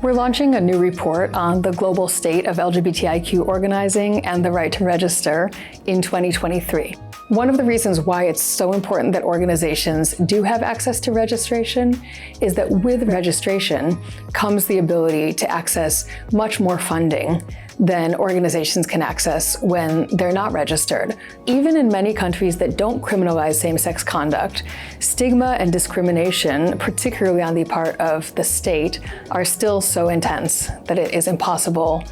We're launching a new report on the global state of LGBTIQ organizing and the right to register in 2023. One of the reasons why it's so important that organizations do have access to registration is that with registration comes the ability to access much more funding than organizations can access when they're not registered. Even in many countries that don't criminalize same-sex conduct, stigma and discrimination, particularly on the part of the state, are still so intense that it is impossible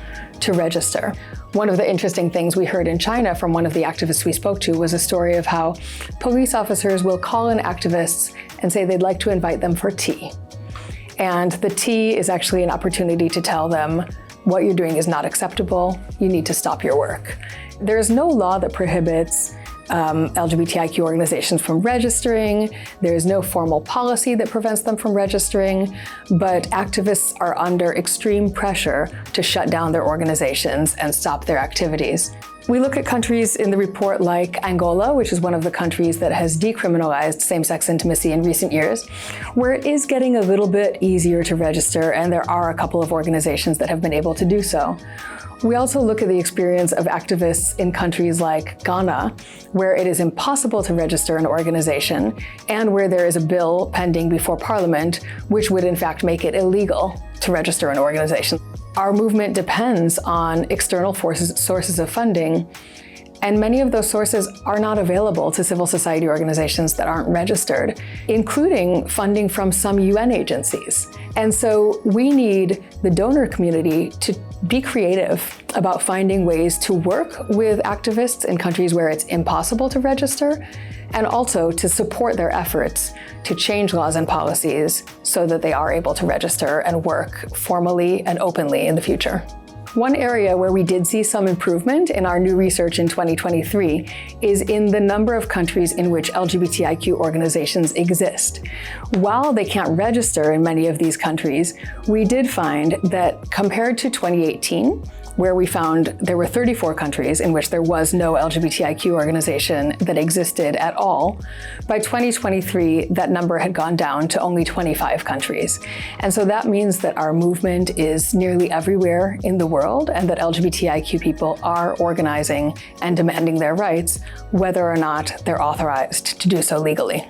to register. One of the interesting things we heard in China from one of the activists we spoke to was a story of how police officers will call in activists and say they'd like to invite them for tea. And the tea is actually an opportunity to tell them what you're doing is not acceptable, you need to stop your work. There's no law that prohibits LGBTIQ organizations from registering. There's no formal policy that prevents them from registering, but activists are under extreme pressure to shut down their organizations and stop their activities. We look at countries in the report like Angola, which is one of the countries that has decriminalized same-sex intimacy in recent years, where it is getting a little bit easier to register, and there are a couple of organizations that have been able to do so. We also look at the experience of activists in countries like Ghana, where it is impossible to register an organization and where there is a bill pending before Parliament, which would in fact make it illegal to register an organization. Our movement depends on external sources of funding, and many of those sources are not available to civil society organizations that aren't registered, including funding from some UN agencies. And so we need the donor community to be creative about finding ways to work with activists in countries where it's impossible to register, and also to support their efforts to change laws and policies so that they are able to register and work formally and openly in the future. One area where we did see some improvement in our new research in 2023 is in the number of countries in which LGBTIQ organizations exist. While they can't register in many of these countries, we did find that compared to 2018, where we found there were 34 countries in which there was no LGBTIQ organization that existed at all, by 2023, that number had gone down to only 25 countries. And so that means that our movement is nearly everywhere in the world, and that LGBTIQ people are organizing and demanding their rights, whether or not they're authorized to do so legally.